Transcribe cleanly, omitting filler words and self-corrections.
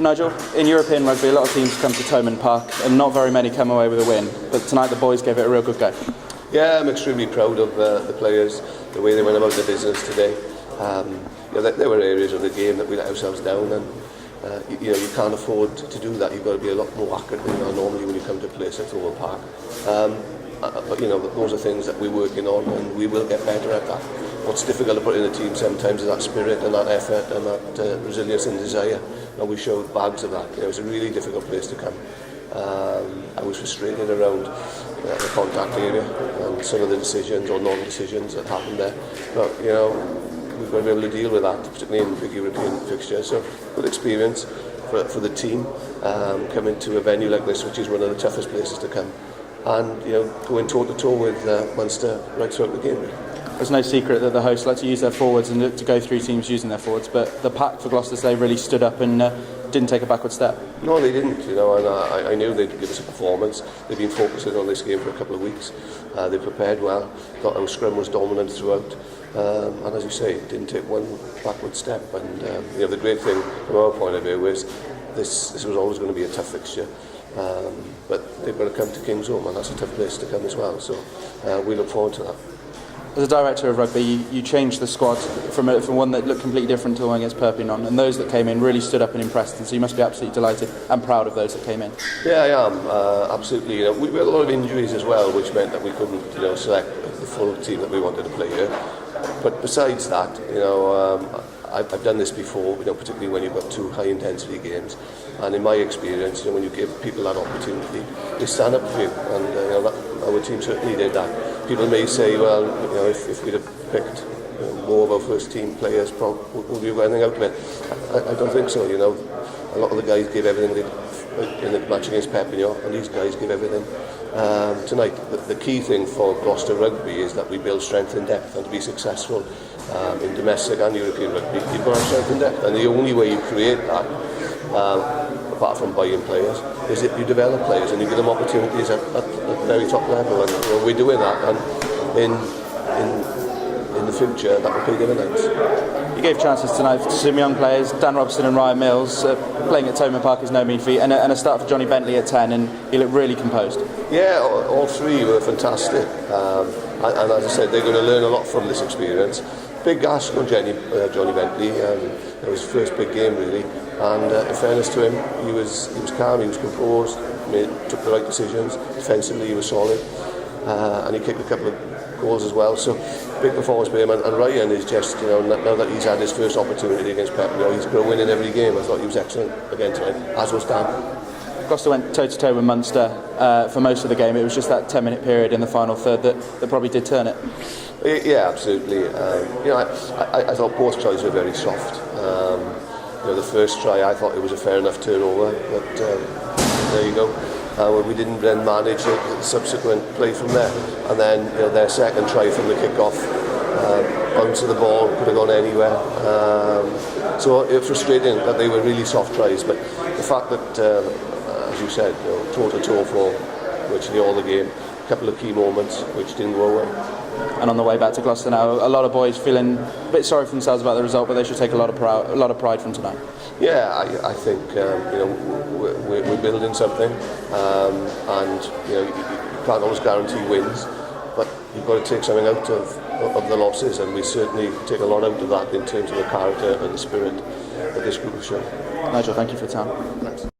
Nigel, in European rugby, a lot of teams come to Thomond Park and not very many come away with a win. But tonight the boys gave it a real good go. Yeah, I'm extremely proud of the players, the way they went about their business today. There were areas of the game that we let ourselves down, and you can't afford to do that. You've got to be a lot more accurate than you are normally when you come to a place like Thomond Park. But those are things that we're working on, and we will get better at that. What's difficult to put in a team sometimes is that spirit and that effort and that resilience and desire, and we showed bags of that. It was a really difficult place to come. I was frustrated around the contact area and some of the decisions or non-decisions that happened there, but we've got to be able to deal with that, particularly in big European fixtures. So good experience for the team coming to a venue like this, which is one of the toughest places to come, and going toe to toe with Munster right throughout the game. There's no secret that the hosts like to use their forwards and look to go through teams using their forwards, but the pack for Gloucester today really stood up and didn't take a backward step. No, they didn't, and I knew they'd give us a performance. They've been focusing on this game for a couple of weeks. They prepared well, thought our scrum was dominant throughout, and as you say, it didn't take one backward step. And the great thing from our point of view is this was always going to be a tough fixture. But they've got to come to King's Home, and that's a tough place to come as well, so we look forward to that. As a director of rugby, you changed the squad from one that looked completely different to one against Perpignan, and those that came in really stood up and impressed, and so you must be absolutely delighted and proud of those that came in. Yeah, I am, absolutely. We had a lot of injuries as well, which meant that we couldn't select the full team that we wanted to play here. But besides that, I've done this before, particularly when you've got two high intensity games, and in my experience, when you give people that opportunity, they stand up for you, and our team certainly did that. People may say, well, if we'd have picked more of our first team players, would we have got anything out of it? I don't think so. A lot of the guys gave everything in the match against Perpignan, and these guys give everything. Tonight, the key thing for Gloucester Rugby is that we build strength in depth, and to be successful in domestic and European rugby, you've got to have strength in depth, and the only way you create that, apart from buying players, is if you develop players and you give them opportunities at the very top level, and we're doing that, and in the future that will pay dividends. You gave chances tonight to some young players, Dan Robson and Ryan Mills. Playing at Thomond Park is no mean feat, and a start for Johnny Bentley at 10, and he looked really composed. Yeah, all three were fantastic, and as I said, they're going to learn a lot from this experience. Big ask on Johnny Bentley. It was his first big game really, and in fairness to him, he was calm, he was composed, took the right decisions. Defensively, he was solid, and he kicked a couple of goals as well. So big performance by him, and Ryan is just now that he's had his first opportunity against Perpignan, he's growing in every game. I thought he was excellent again tonight, as was Dan. Gloucester went toe to toe with Munster for most of the game. It was just that 10-minute period in the final third that probably did turn it. Yeah, absolutely. I thought both tries were very soft. The first try, I thought it was a fair enough turnover, but there you go. We didn't then manage the subsequent play from there, and then their second try from the kick-off, bounce of the ball, could have gone anywhere. So it was frustrating that they were really soft tries, but the fact that, as you said, toe-to-toe for virtually all the game, a couple of key moments which didn't go away. And on the way back to Gloucester now, a lot of boys feeling a bit sorry for themselves about the result, but they should take a lot of pride from tonight. Yeah, I think we're building something, and you can't always guarantee wins, but you've got to take something out of the losses, and we certainly take a lot out of that in terms of the character and the spirit that this group has shown. Nigel, thank you for your time. Thanks.